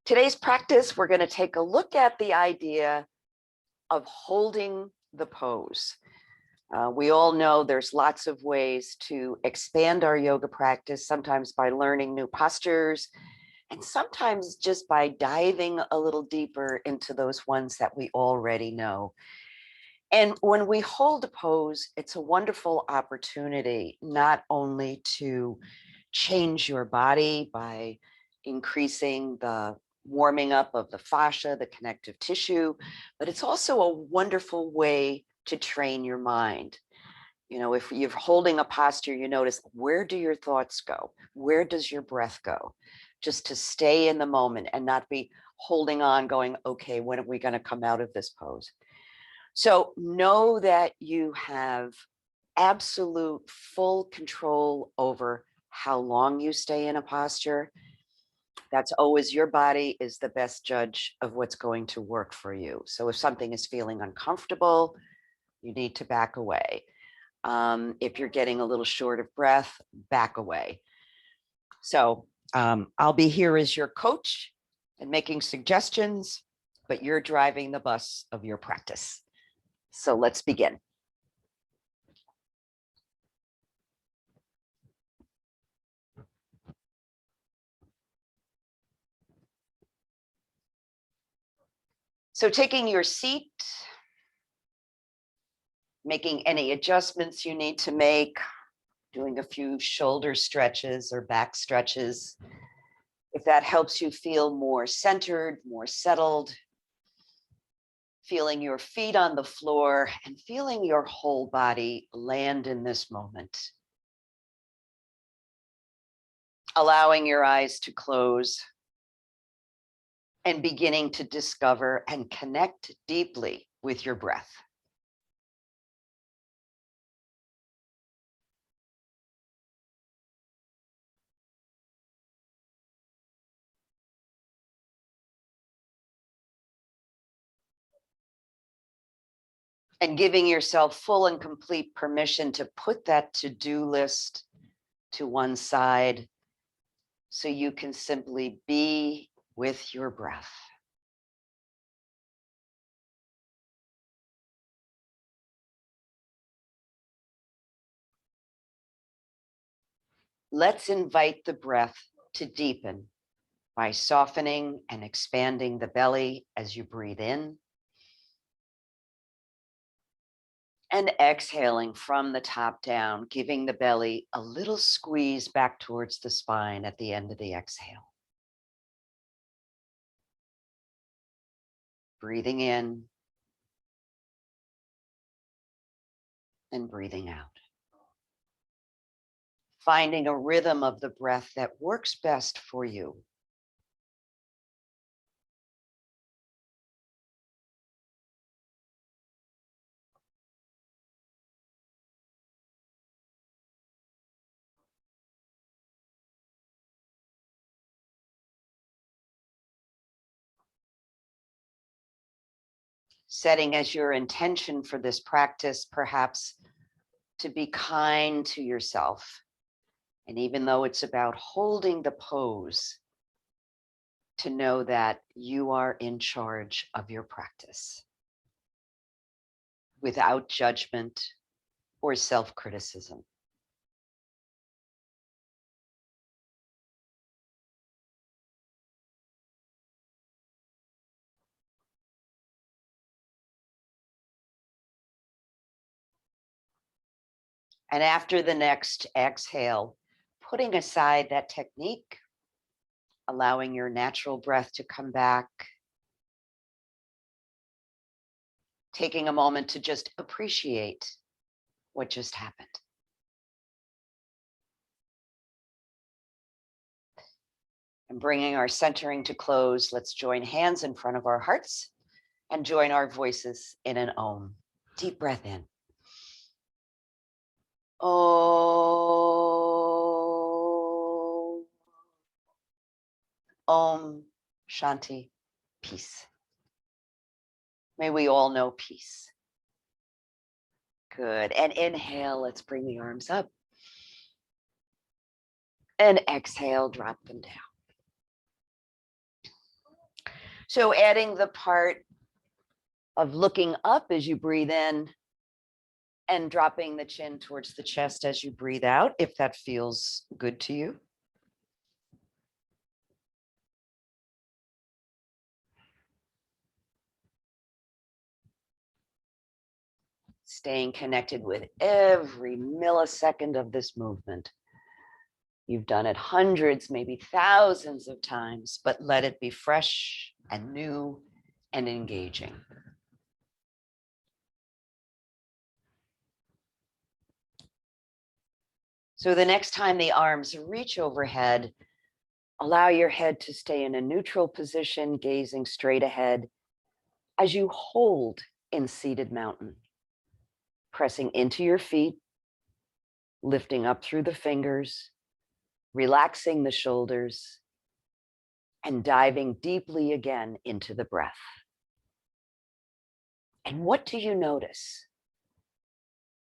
Today's practice, we're going to take a look at the idea of holding the pose. We all know there's lots of ways to expand our yoga practice, sometimes by learning new postures, and sometimes just by diving a little deeper into those ones that we already know. And when we hold a pose, it's a wonderful opportunity not only to change your body by increasing the warming up of the fascia, the connective tissue, but it's also a wonderful way to train your mind. You know, if you're holding a posture, you notice, where do your thoughts go? Where does your breath go? Just to stay in the moment and not be holding on going, okay, when are we going to come out of this pose? So know that you have absolute full control over how long you stay in a posture. That's always, your body is the best judge of what's going to work for you. So if something is feeling uncomfortable, you need to back away. If you're getting a little short of breath, back away. So I'll be here as your coach and making suggestions, but you're driving the bus of your practice. So let's begin. So taking your seat, making any adjustments you need to make, doing a few shoulder stretches or back stretches. If that helps you feel more centered, more settled, feeling your feet on the floor and feeling your whole body land in this moment. Allowing your eyes to close and beginning to discover and connect deeply with your breath. And giving yourself full and complete permission to put that to-do list to one side so you can simply be with your breath. Let's invite the breath to deepen by softening and expanding the belly as you breathe in. And exhaling from the top down, giving the belly a little squeeze back towards the spine at the end of the exhale. Breathing in and breathing out. Finding a rhythm of the breath that works best for you. Setting as your intention for this practice, perhaps to be kind to yourself. And even though it's about holding the pose, to know that you are in charge of your practice without judgment or self-criticism. And after the next exhale, putting aside that technique, allowing your natural breath to come back, taking a moment to just appreciate what just happened. And bringing our centering to close, let's join hands in front of our hearts and join our voices in an Om. Deep breath in. Om. Om Shanti, peace. May we all know peace. Good. And inhale, let's bring the arms up. And exhale, drop them down. So adding the part of looking up as you breathe in and dropping the chin towards the chest as you breathe out, if that feels good to you. Staying connected with every millisecond of this movement. You've done it hundreds, maybe thousands of times, but let it be fresh and new and engaging. So the next time the arms reach overhead, allow your head to stay in a neutral position, gazing straight ahead as you hold in seated mountain, pressing into your feet, lifting up through the fingers, relaxing the shoulders, and diving deeply again into the breath. And what do you notice?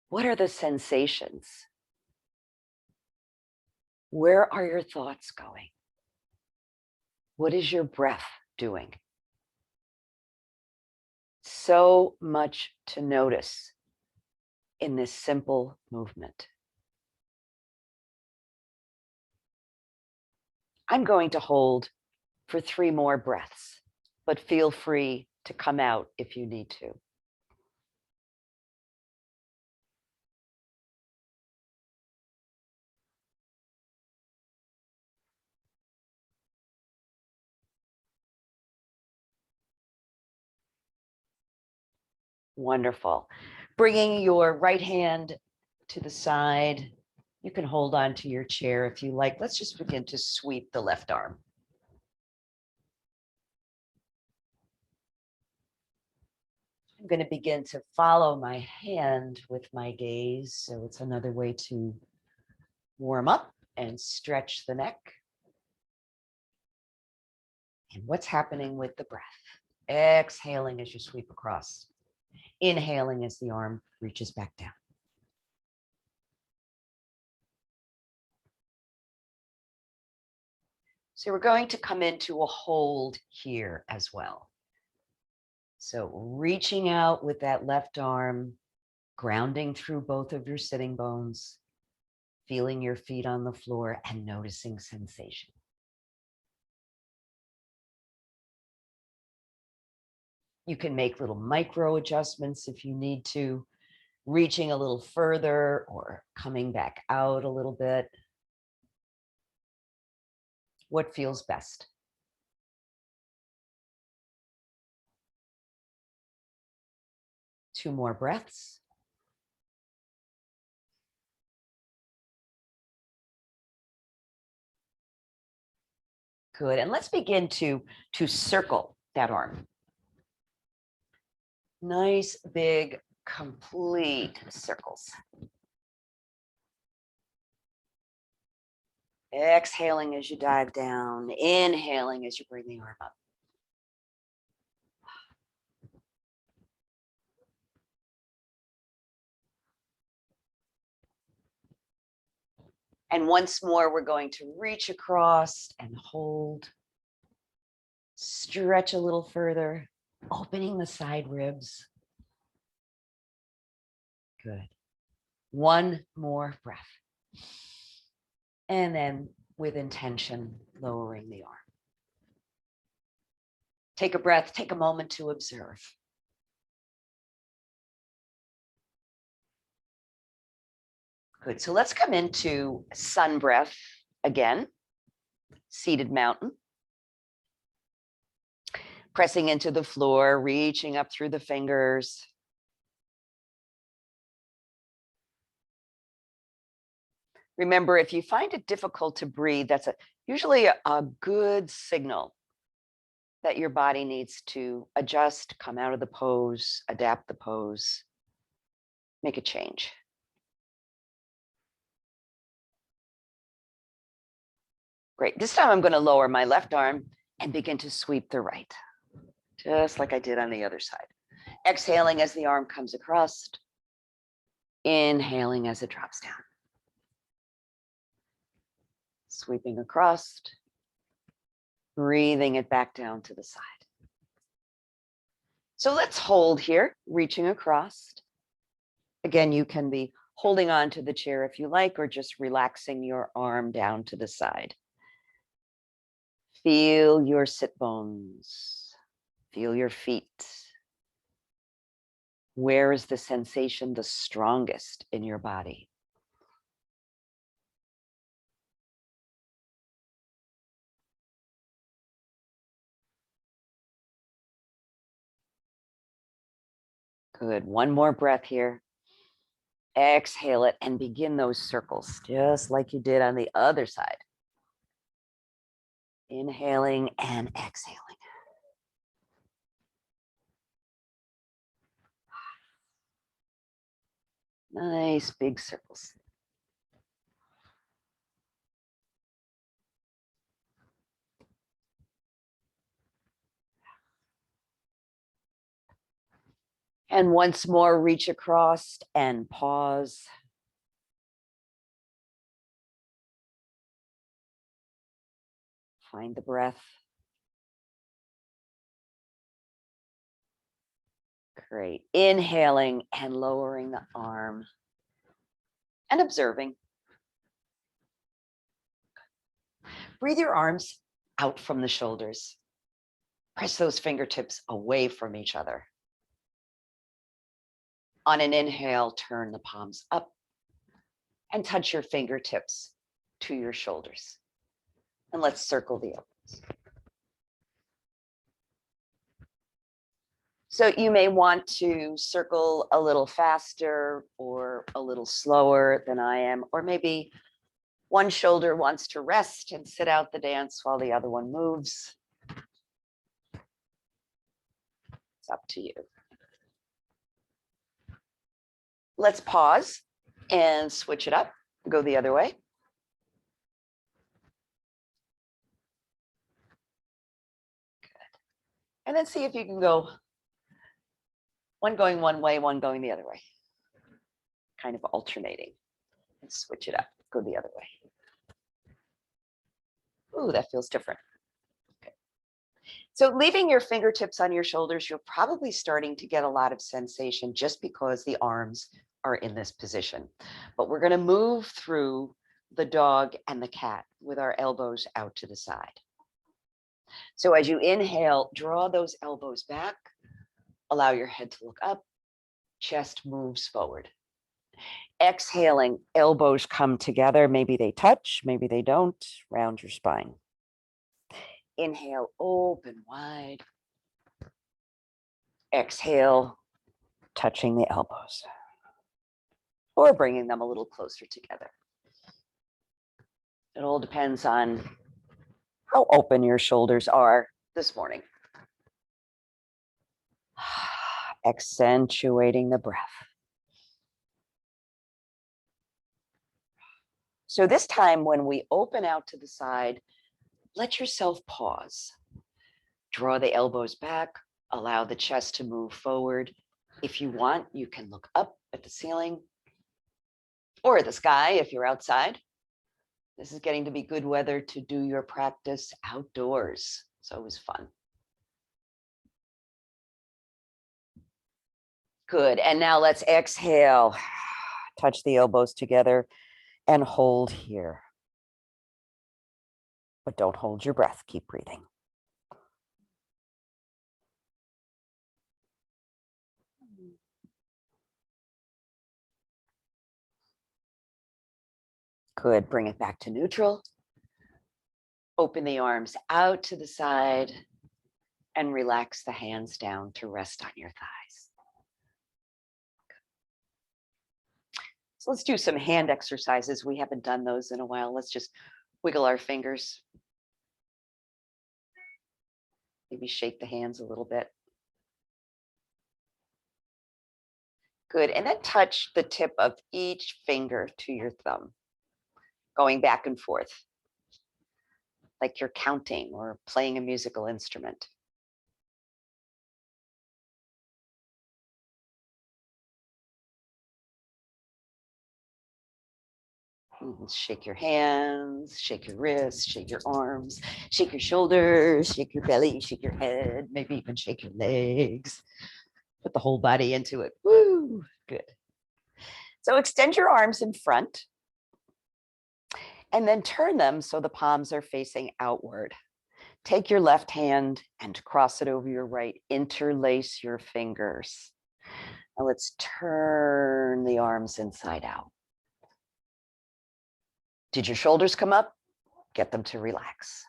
What are the sensations? Where are your thoughts going? What is your breath doing? So much to notice in this simple movement. I'm going to hold for 3 more breaths, but feel free to come out if you need to. Wonderful. Bringing your right hand to the side. You can hold on to your chair if you like. Let's just begin to sweep the left arm. I'm going to begin to follow my hand with my gaze. So it's another way to warm up and stretch the neck. And what's happening with the breath? Exhaling as you sweep across. Inhaling as the arm reaches back down. So we're going to come into a hold here as well. So reaching out with that left arm, grounding through both of your sitting bones, feeling your feet on the floor and noticing sensation. You can make little micro adjustments if you need to, reaching a little further or coming back out a little bit. What feels best? Two more breaths. Good. And let's begin to circle that arm. Nice, big, complete circles. Exhaling as you dive down, inhaling as you bring the arm up. And once more, we're going to reach across and hold. Stretch a little further, opening the side ribs. Good. One more breath. And then with intention, lowering the arm. Take a breath, take a moment to observe. Good. So let's come into sun breath again. Seated mountain. Pressing into the floor, reaching up through the fingers. Remember, if you find it difficult to breathe, that's usually a good signal that your body needs to adjust, come out of the pose, adapt the pose, make a change. Great. This time I'm going to lower my left arm and begin to sweep the right, just like I did on the other side. Exhaling as the arm comes across, inhaling as it drops down. Sweeping across, breathing it back down to the side. So let's hold here, reaching across. Again, you can be holding on to the chair if you like, or just relaxing your arm down to the side. Feel your sit bones. Feel your feet. Where is the sensation the strongest in your body? Good. One more breath here. Exhale it and begin those circles, just like you did on the other side. Inhaling and exhaling. Nice big circles. And once more, reach across and pause. Find the breath. Great. Inhaling and lowering the arm and observing. Breathe your arms out from the shoulders. Press those fingertips away from each other. On an inhale, turn the palms up and touch your fingertips to your shoulders. And let's circle the elbows. So you may want to circle a little faster or a little slower than I am, or maybe one shoulder wants to rest and sit out the dance while the other one moves. It's up to you. Let's pause and switch it up. Go the other way. Good. And then see if you can go one going one way, one going the other way. Kind of alternating. And switch it up. Go the other way. Ooh, that feels different. Okay. So leaving your fingertips on your shoulders, you're probably starting to get a lot of sensation just because the arms are in this position. But we're going to move through the dog and the cat with our elbows out to the side. So as you inhale, draw those elbows back, allow your head to look up, chest moves forward. Exhaling, elbows come together. Maybe they touch, maybe they don't. Round your spine. Inhale, open wide. Exhale, touching the elbows or bringing them a little closer together. It all depends on how open your shoulders are this morning. Accentuating the breath. So this time when we open out to the side, let yourself pause. Draw the elbows back, allow the chest to move forward. If you want, you can look up at the ceiling or the sky if you're outside. This is getting to be good weather to do your practice outdoors. It's always fun. Good. And now let's exhale. Touch the elbows together and hold here. But don't hold your breath. Keep breathing. Good. Bring it back to neutral. Open the arms out to the side and relax the hands down to rest on your thighs. So let's do some hand exercises. We haven't done those in a while. Let's just wiggle our fingers. Maybe shake the hands a little bit. Good. And then touch the tip of each finger to your thumb, going back and forth, like you're counting or playing a musical instrument. Shake your hands, shake your wrists, shake your arms, shake your shoulders, shake your belly, shake your head, maybe even shake your legs. Put the whole body into it. Woo, good. So extend your arms in front and then turn them so the palms are facing outward. Take your left hand and cross it over your right. Interlace your fingers. Now let's turn the arms inside out. Did your shoulders come up? Get them to relax.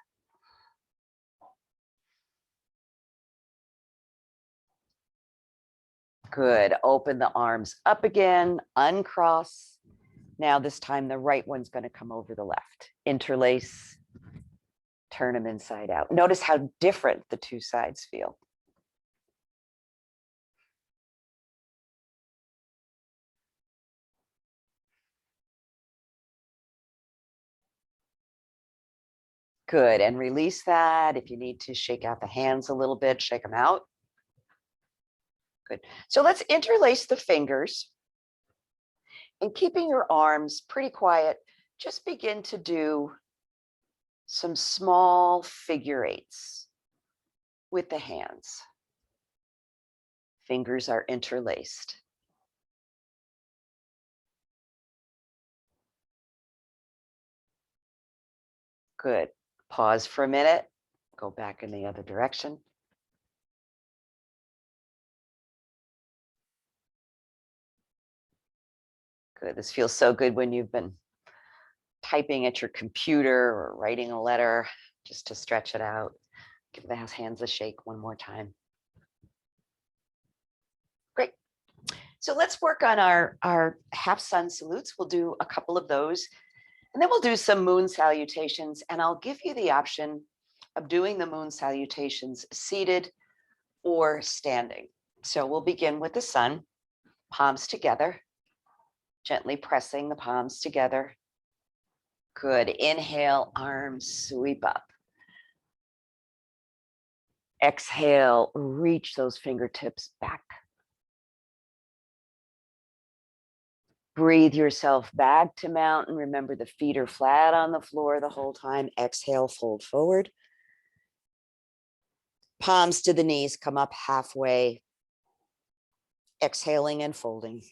Good. Open the arms up again, uncross. Now this time the right one's going to come over the left. Interlace, turn them inside out. Notice how different the two sides feel. Good. And release that. If you need to shake out the hands a little bit, shake them out. Good. So let's interlace the fingers. And keeping your arms pretty quiet, just begin to do some small figure eights with the hands. Fingers are interlaced. Good. Pause for a minute. Go back in the other direction. Good. This feels so good when you've been typing at your computer or writing a letter, just to stretch it out. Give the hands a shake one more time. Great. So let's work on our half sun salutes. We'll do a couple of those, and then we'll do some moon salutations, and I'll give you the option of doing the moon salutations seated or standing. So we'll begin with the sun, palms together, gently pressing the palms together. Good. Inhale, arms sweep up. Exhale, reach those fingertips back. Breathe yourself back to mountain. Remember, the feet are flat on the floor the whole time. Exhale, fold forward. Palms to the knees, come up halfway. Exhaling and folding.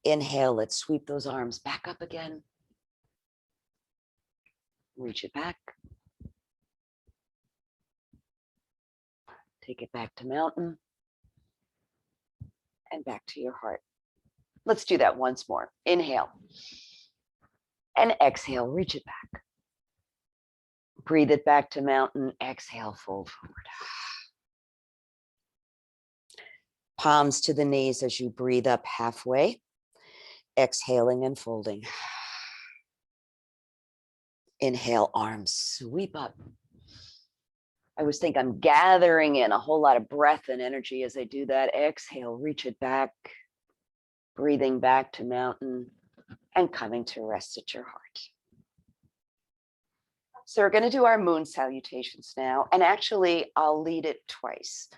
Inhale, let's sweep those arms back up again. Reach it back. Take it back to mountain. And back to your heart. Let's do that once more. Inhale. And exhale, reach it back. Breathe it back to mountain. Exhale, fold forward. Palms to the knees as you breathe up halfway. Exhaling and folding. Inhale, arms sweep up. I always think I'm gathering in a whole lot of breath and energy as I do that. Exhale, reach it back. Breathing back to mountain and coming to rest at your heart. So we're going to do our moon salutations now. And actually, I'll lead it twice.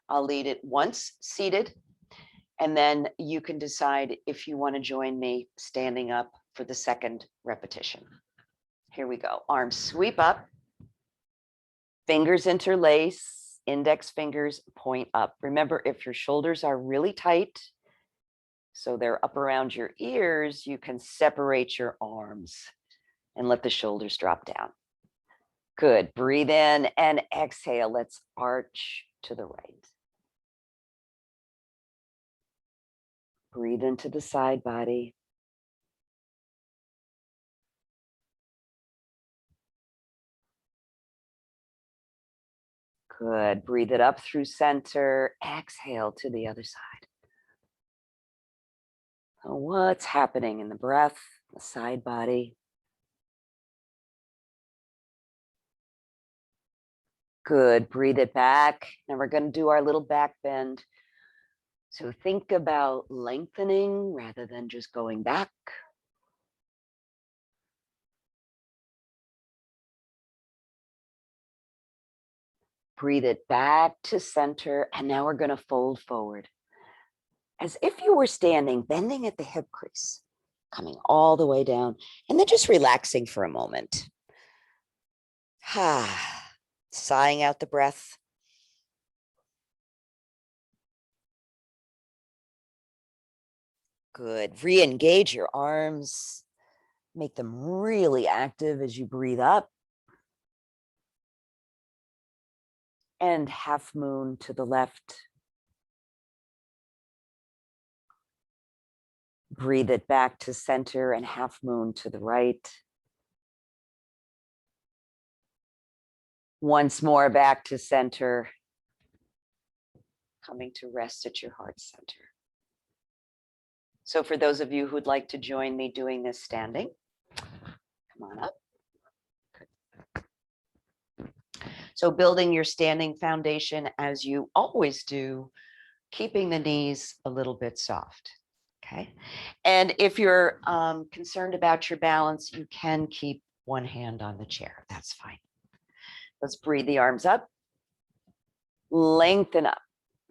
I'll lead it once seated, and then you can decide if you want to join me standing up for the second repetition. Here we go. Arms sweep up. Fingers interlace. Index fingers point up. Remember, if your shoulders are really tight, so they're up around your ears, you can separate your arms and let the shoulders drop down. Good. Breathe in and exhale. Let's arch to the right. Breathe into the side body. Good. Breathe it up through center. Exhale to the other side. So what's happening in the breath, the side body? Good. Breathe it back. Now we're going to do our little back bend. So think about lengthening rather than just going back. Breathe it back to center. And now we're going to fold forward. As if you were standing, bending at the hip crease, coming all the way down, and then just relaxing for a moment. Sighing out the breath. Good. Re-engage your arms. Make them really active as you breathe up. And half moon to the left. Breathe it back to center and half moon to the right. Once more back to center. Coming to rest at your heart center. So for those of you who'd like to join me doing this standing, come on up. So building your standing foundation as you always do, keeping the knees a little bit soft. Okay. And if you're concerned about your balance, you can keep one hand on the chair. That's fine. Let's breathe the arms up, lengthen up.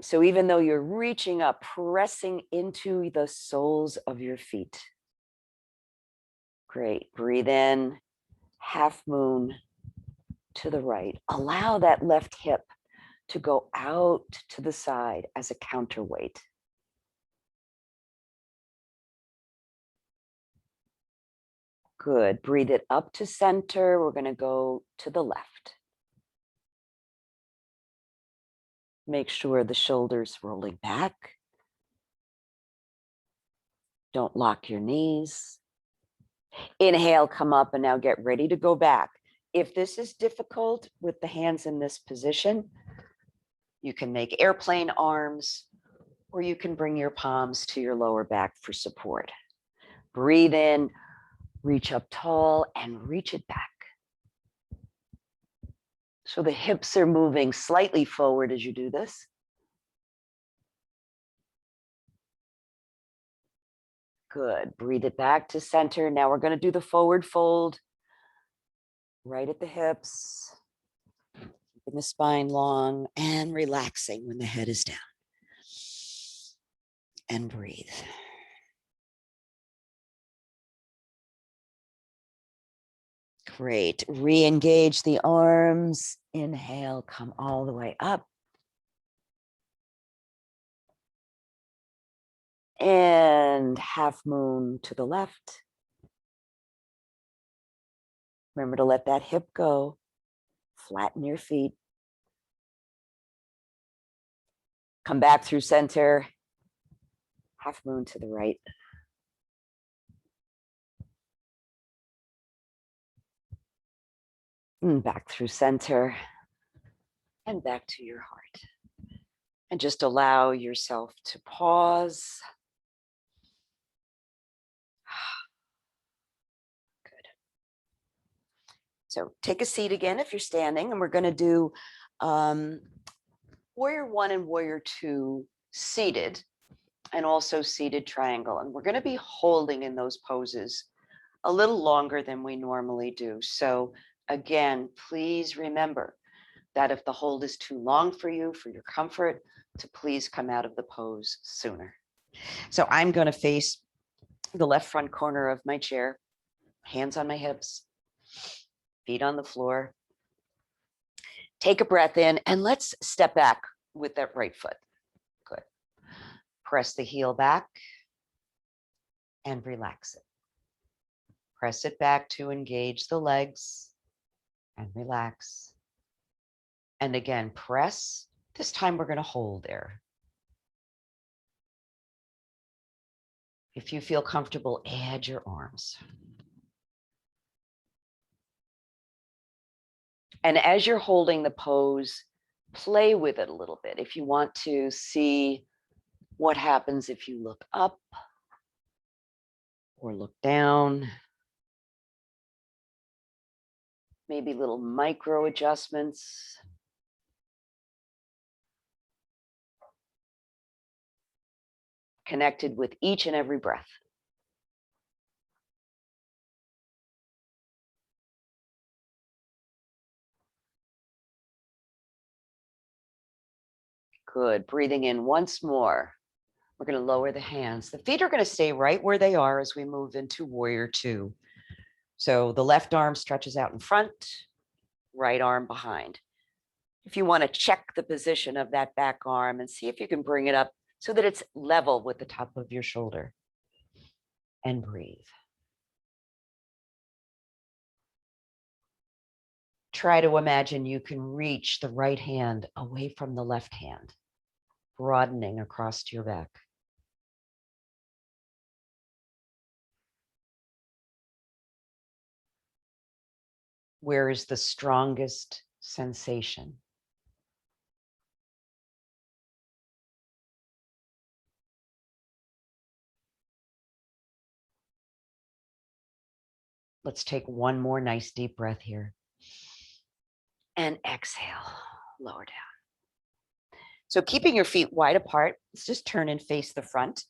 So even though you're reaching up, pressing into the soles of your feet. Great. Breathe in, half moon to the right. Allow that left hip to go out to the side as a counterweight. Good. Breathe it up to center. We're going to go to the left. Make sure the shoulders rolling back. Don't lock your knees. Inhale, come up, and now get ready to go back. If this is difficult with the hands in this position, you can make airplane arms, or you can bring your palms to your lower back for support. Breathe in, reach up tall, and reach it back. So the hips are moving slightly forward as you do this. Good. Breathe it back to center. Now we're going to do the forward fold. Right at the hips. Keeping the spine long and relaxing when the head is down. And breathe. Great. Re-engage the arms. Inhale, come all the way up. And half moon to the left. Remember to let that hip go. Flatten your feet. Come back through center. Half moon to the right. And back through center. And back to your heart. And just allow yourself to pause. Good. So take a seat again if you're standing, and we're going to do warrior one and warrior two seated, and also seated triangle. And we're going to be holding in those poses a little longer than we normally do. So again, please remember that if the hold is too long for you, for your comfort, to please come out of the pose sooner. So I'm going to face the left front corner of my chair, hands on my hips, feet on the floor. Take a breath in, and let's step back with that right foot. Good. Press the heel back and relax it. Press it back to engage the legs and relax. And again, press. This time we're going to hold there. If you feel comfortable, add your arms. And as you're holding the pose, play with it a little bit. If you want to see what happens if you look up or look down, maybe little micro adjustments. Connected with each and every breath. Good. Breathing in once more. We're going to lower the hands. The feet are going to stay right where they are as we move into warrior two. So the left arm stretches out in front, right arm behind. If you want to check the position of that back arm and see if you can bring it up so that it's level with the top of your shoulder. and breathe. Try to imagine you can reach the right hand away from the left hand, broadening across your back. Where is the strongest sensation? Let's take one more nice deep breath here. And exhale, lower down. So keeping your feet wide apart, let's just turn and face the front.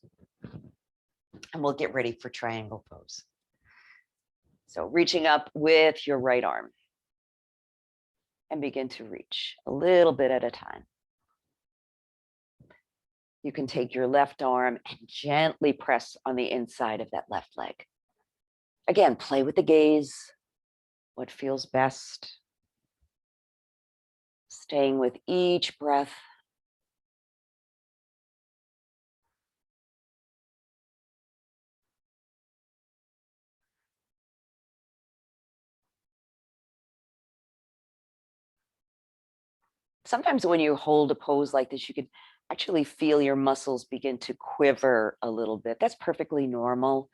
And we'll get ready for triangle pose. So reaching up with your right arm. And begin to reach a little bit at a time. You can take your left arm and gently press on the inside of that left leg. Again, play with the gaze, what feels best. Staying with each breath. Sometimes when you hold a pose like this, you could actually feel your muscles begin to quiver a little bit. That's perfectly normal.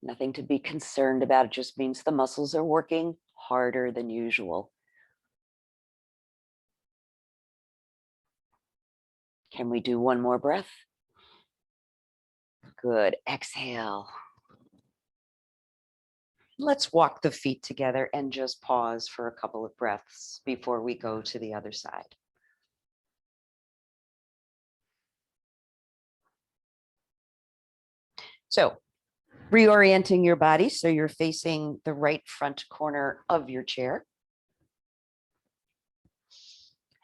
Nothing to be concerned about. It just means the muscles are working harder than usual. Can we do one more breath? Good. Exhale. Let's walk the feet together and just pause for a couple of breaths before we go to the other side. So reorienting your body so you're facing the right front corner of your chair.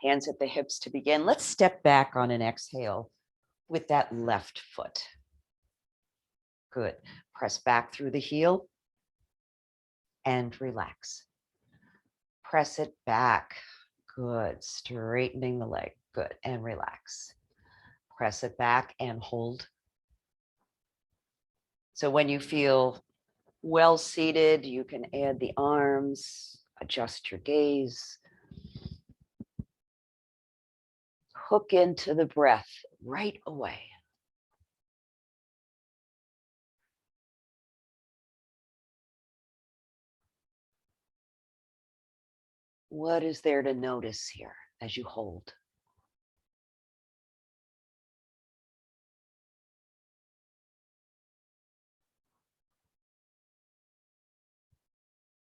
Hands at the hips to begin. Let's step back on an exhale with that left foot. Good. Press back through the heel and relax. Press it back. Good. Straightening the leg. Good. And relax. Press it back and hold. So when you feel well seated, you can add the arms, adjust your gaze. Hook into the breath right away. What is there to notice here as you hold?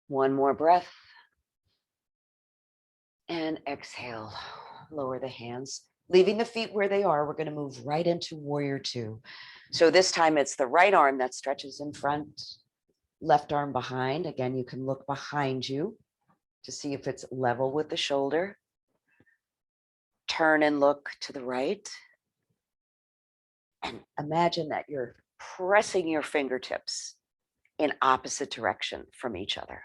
One more breath. And exhale. Lower the hands, leaving the feet where they are. We're going to move right into warrior two. So this time it's the right arm that stretches in front, left arm behind. Again, you can look behind you to see if it's level with the shoulder. Turn and look to the right. And imagine that you're pressing your fingertips in opposite direction from each other.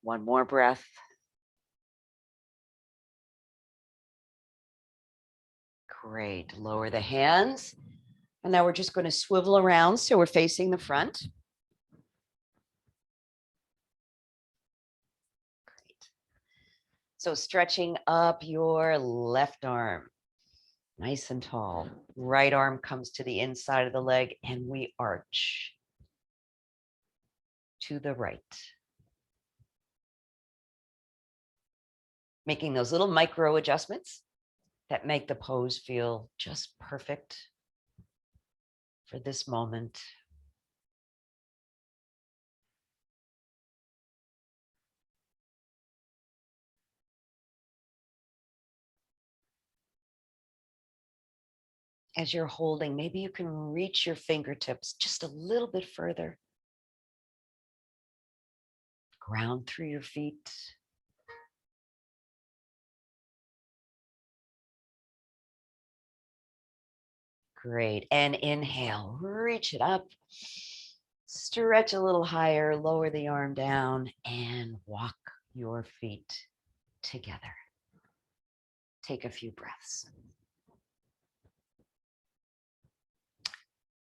One more breath. Great. Lower the hands. And now we're just going to swivel around so we're facing the front. Great. So stretching up your left arm, nice and tall. Right arm comes to the inside of the leg and we arch to the right. Making those little micro adjustments that make the pose feel just perfect for this moment. As you're holding, maybe you can reach your fingertips just a little bit further. Ground through your feet. Great. And inhale, reach it up, stretch a little higher, lower the arm down, and walk your feet together. Take a few breaths.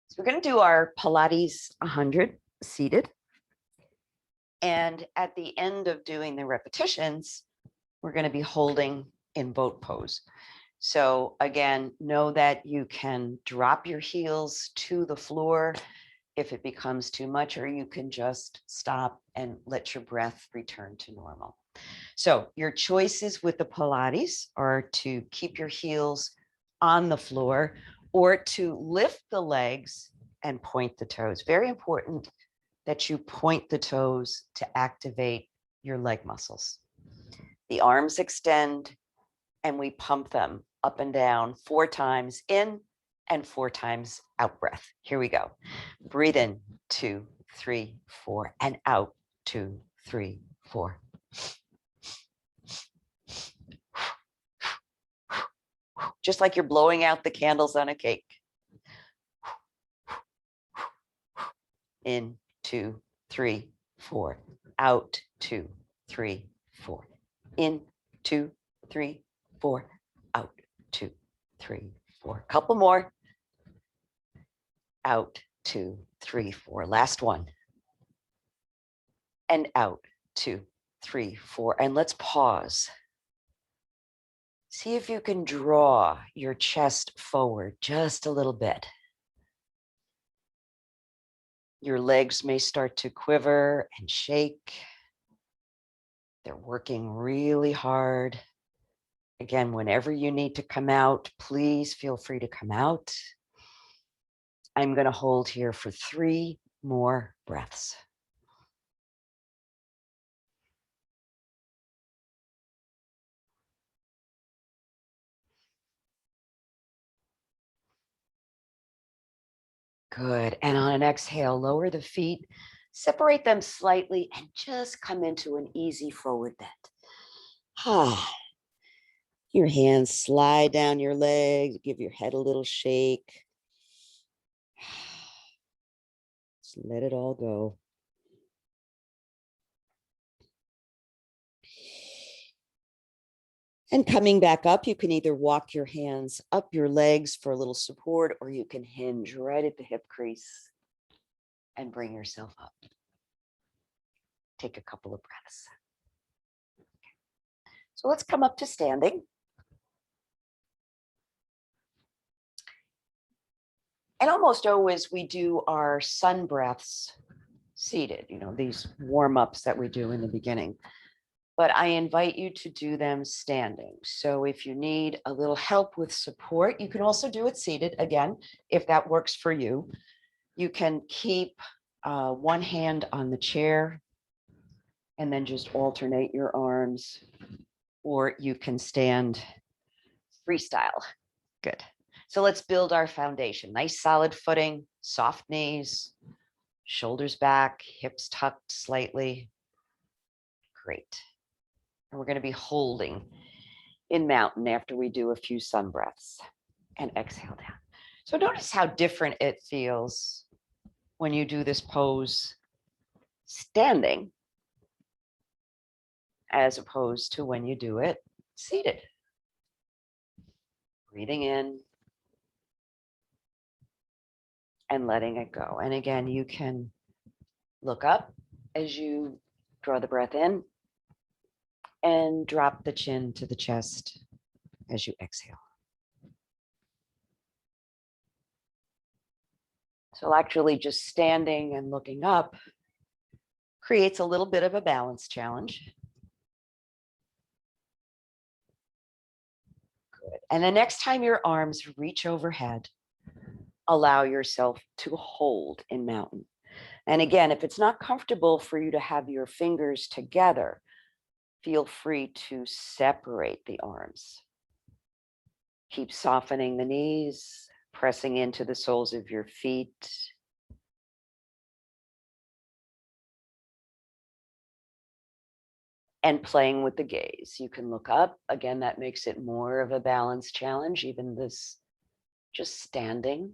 So we're going to do our Pilates 100 seated. And at the end of doing the repetitions, we're going to be holding in boat pose. So again, know that you can drop your heels to the floor if it becomes too much, or you can just stop and let your breath return to normal. So your choices with the Pilates are to keep your heels on the floor or to lift the legs and point the toes. Very important that you point the toes to activate your leg muscles. The arms extend and we pump them up and down 4 times in and 4 times out breath. Here we go. Breathe in, 2, 3, 4, and out, 2, 3, 4. Just like you're blowing out the candles on a cake. In, 2, 3, 4. Out, 2, 3, 4. In, 2, 3, 4. Out, 2, 3, 4. Couple more. Out, 2, 3, 4. Last one. And out, 2, 3, 4. And let's pause. See if you can draw your chest forward just a little bit. Your legs may start to quiver and shake. They're working really hard. Again, whenever you need to come out, please feel free to come out. I'm going to hold here for 3 more breaths. Good. And on an exhale, lower the feet, separate them slightly, and just come into an easy forward bend. Your hands slide down your legs, give your head a little shake. Just let it all go. And coming back up, you can either walk your hands up your legs for a little support, or you can hinge right at the hip crease and bring yourself up. Take a couple of breaths. So let's come up to standing. And almost always we do our sun breaths seated, these warm-ups that we do in the beginning. But I invite you to do them standing. So if you need a little help with support, you can also do it seated again, if that works for you. You can keep one hand on the chair and then just alternate your arms, or you can stand freestyle. Good. So let's build our foundation. Nice solid footing, soft knees, shoulders back, hips tucked slightly. Great. And we're going to be holding in mountain after we do a few sun breaths and exhale down. So notice how different it feels when you do this pose standing as opposed to when you do it seated. Breathing in and letting it go. And again, you can look up as you draw the breath in and drop the chin to the chest as you exhale. So actually just standing and looking up creates a little bit of a balance challenge. Good. And the next time your arms reach overhead, allow yourself to hold in mountain. And again, if it's not comfortable for you to have your fingers together, feel free to separate the arms. Keep softening the knees, pressing into the soles of your feet. And playing with the gaze. You can look up. Again, that makes it more of a balance challenge. Even this just standing.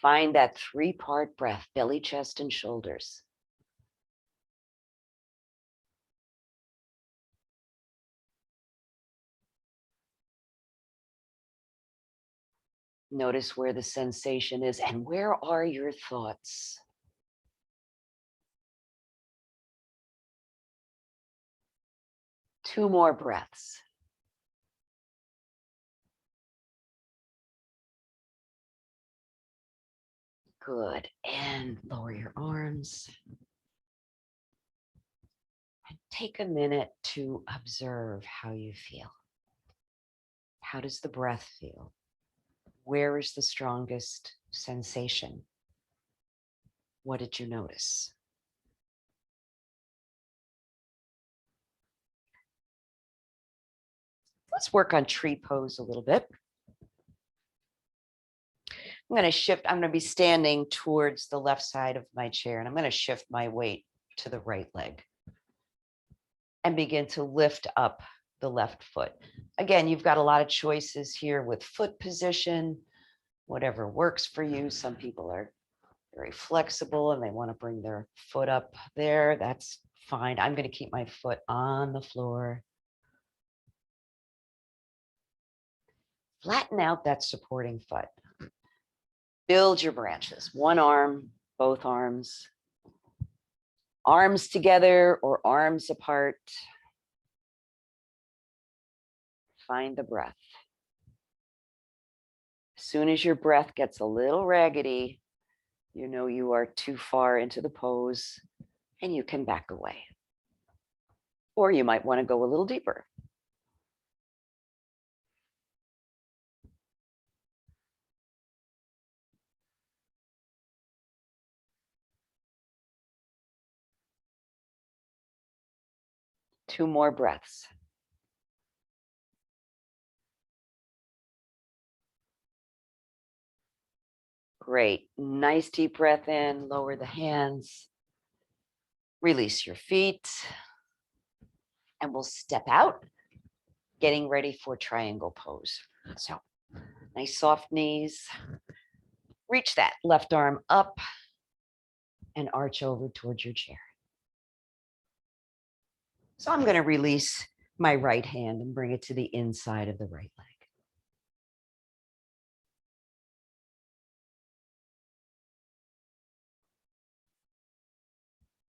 Find that three-part breath, belly, chest, and shoulders. Notice where the sensation is and where are your thoughts. Two more breaths. Good. And lower your arms. And take a minute to observe how you feel. How does the breath feel? Where is the strongest sensation? What did you notice? Let's work on tree pose a little bit. I'm going to shift. I'm going to be standing towards the left side of my chair, and I'm going to shift my weight to the right leg and begin to lift up the left foot. Again, you've got a lot of choices here with foot position, whatever works for you. Some people are very flexible and they want to bring their foot up there. That's fine. I'm going to keep my foot on the floor. Flatten out that supporting foot. Build your branches. One arm, both arms. Arms together or arms apart. Find the breath. As soon as your breath gets a little raggedy, you know you are too far into the pose and you can back away. Or you might want to go a little deeper. Two more breaths. Great. Nice deep breath in, lower the hands, release your feet, and we'll step out, getting ready for triangle pose. So nice soft knees. Reach that left arm up and arch over towards your chair. So I'm going to release my right hand and bring it to the inside of the right leg.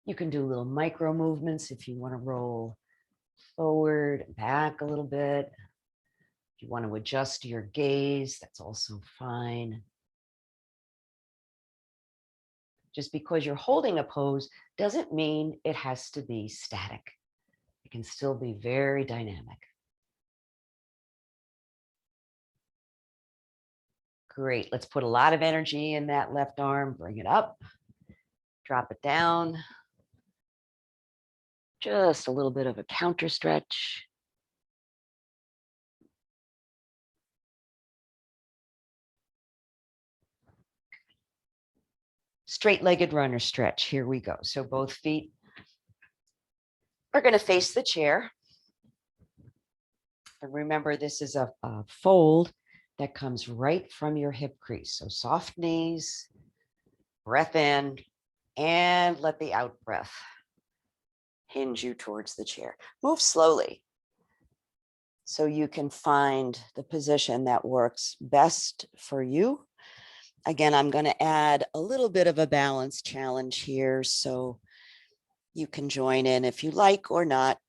You can do little micro movements if you want to roll forward, back a little bit. If you want to adjust your gaze, that's also fine. Just because you're holding a pose doesn't mean it has to be static. It can still be very dynamic. Great. Let's put a lot of energy in that left arm. Bring it up. Drop it down. Just a little bit of a counter stretch. Straight-legged runner stretch. Here we go. So both feet are going to face the chair. And remember, this is a fold that comes right from your hip crease. So soft knees, breath in, and let the out breath hinge you towards the chair. Move slowly so you can find the position that works best for you. Again, I'm going to add a little bit of a balance challenge here, so you can join in if you like or not.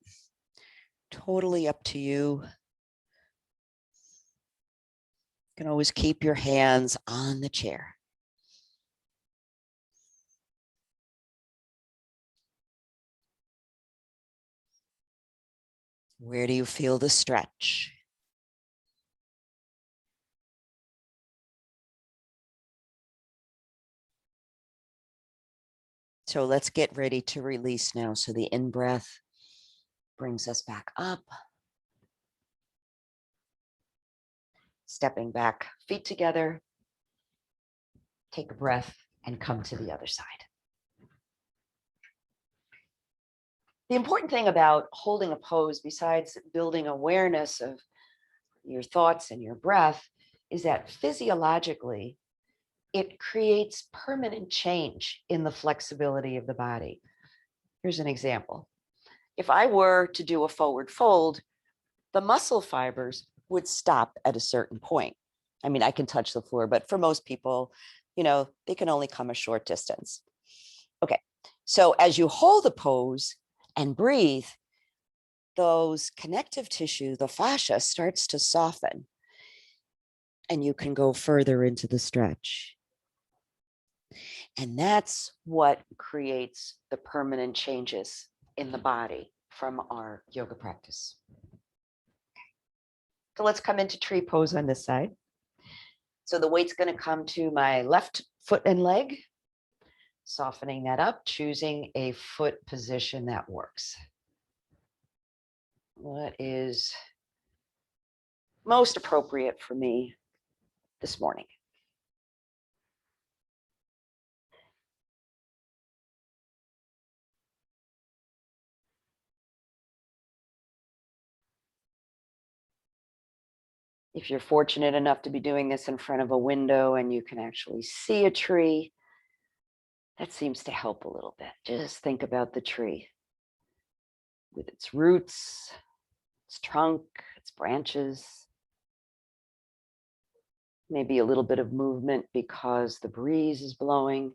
Totally up to you. You can always keep your hands on the chair. Where do you feel the stretch? So let's get ready to release now. So the in-breath brings us back up. Stepping back, feet together. Take a breath and come to the other side. The important thing about holding a pose, besides building awareness of your thoughts and your breath, is that physiologically, it creates permanent change in the flexibility of the body. Here's an example. If I were to do a forward fold, the muscle fibers would stop at a certain point. I mean, I can touch the floor, but for most people, they can only come a short distance. Okay, so as you hold the pose and breathe, those connective tissue, the fascia, starts to soften, and you can go further into the stretch. And that's what creates the permanent changes in the body from our yoga practice. So let's come into tree pose on this side. So the weight's going to come to my left foot and leg, softening that up, choosing a foot position that works. What is most appropriate for me this morning? If you're fortunate enough to be doing this in front of a window and you can actually see a tree, that seems to help a little bit. Just think about the tree with its roots, its trunk, its branches, maybe a little bit of movement because the breeze is blowing.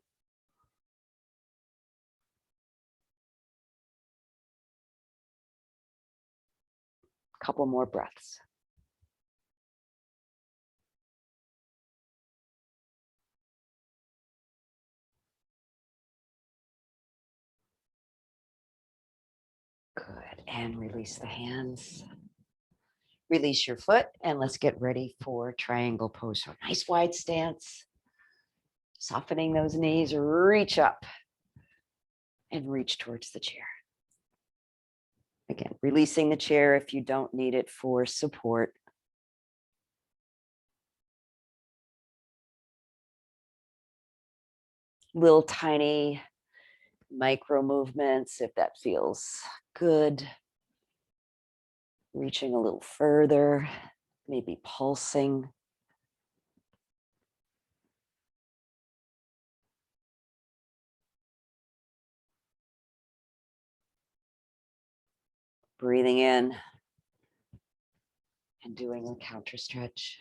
A couple more breaths. Good, and release the hands. Release your foot, and let's get ready for triangle pose. So nice wide stance, softening those knees, reach up and reach towards the chair. Again, releasing the chair if you don't need it for support. Little tiny micro movements if that feels good. Reaching a little further, maybe pulsing. Breathing in and doing a counter stretch.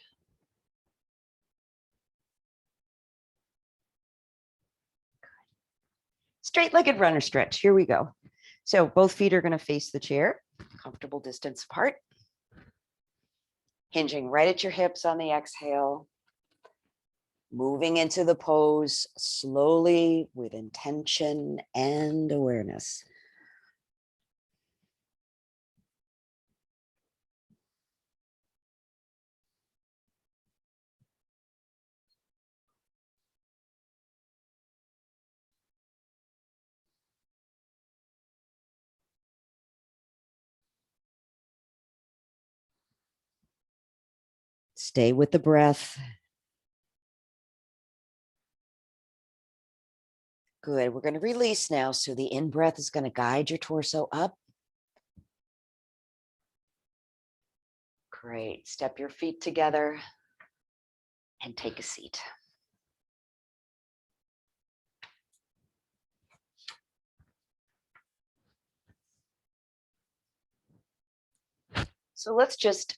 Straight-legged runner stretch. Here we go. So both feet are going to face the chair, comfortable distance apart. Hinging right at your hips on the exhale. Moving into the pose slowly with intention and awareness. Stay with the breath. Good. We're going to release now. So the in-breath is going to guide your torso up. Great. Step your feet together and take a seat. So let's just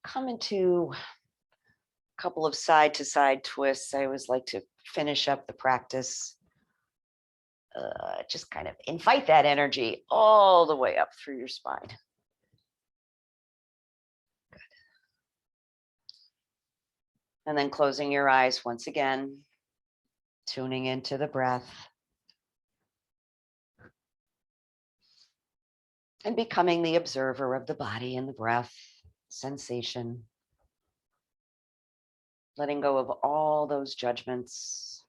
come into a couple of side-to-side twists. I always like to finish up the practice. Just kind of invite that energy all the way up through your spine. Good. And then closing your eyes once again, tuning into the breath. And becoming the observer of the body and the breath, sensation. Letting go of all those judgments.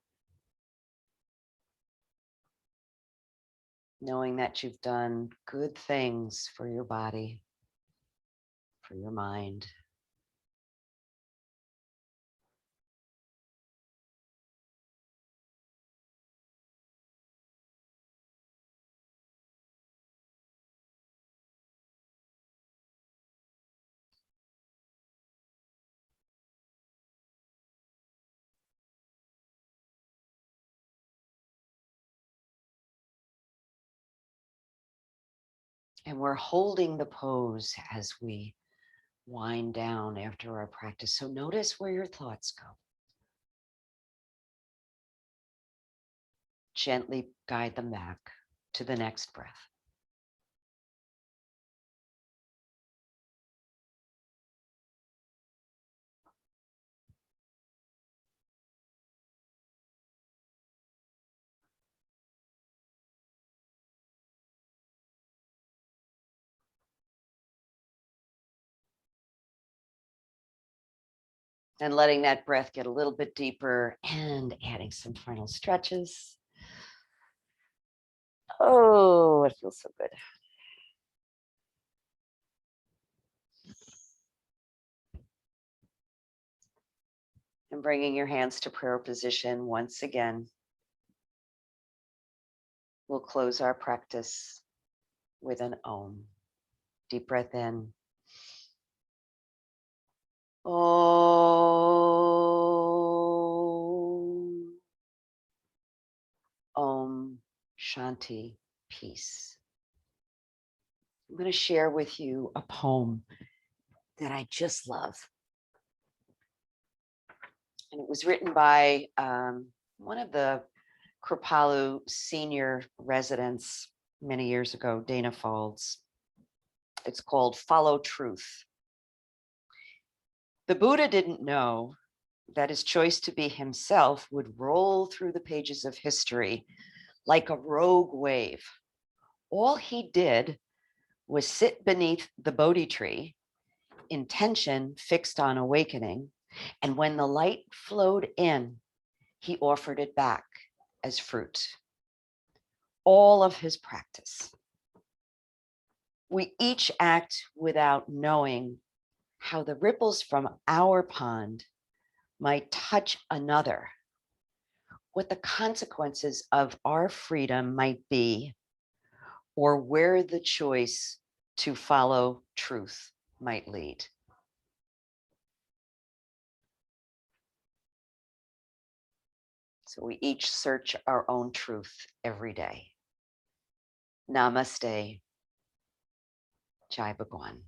Knowing that you've done good things for your body, for your mind. And we're holding the pose as we wind down after our practice. So notice where your thoughts go. Gently guide them back to the next breath. And letting that breath get a little bit deeper and adding some final stretches. Oh, it feels so good. And bringing your hands to prayer position once again. We'll close our practice with an Om. Deep breath in. Om. Om Shanti, peace. I'm going to share with you a poem that I just love. And it was written by one of the Kripalu senior residents many years ago, Dana Folds. It's called Follow Truth. The Buddha didn't know that his choice to be himself would roll through the pages of history like a rogue wave. All he did was sit beneath the Bodhi tree, intention fixed on awakening, and when the light flowed in, he offered it back as fruit. All of his practice. We each act without knowing how the ripples from our pond might touch another, what the consequences of our freedom might be, or where the choice to follow truth might lead. So we each search our own truth every day. Namaste. Jai Bhagwan.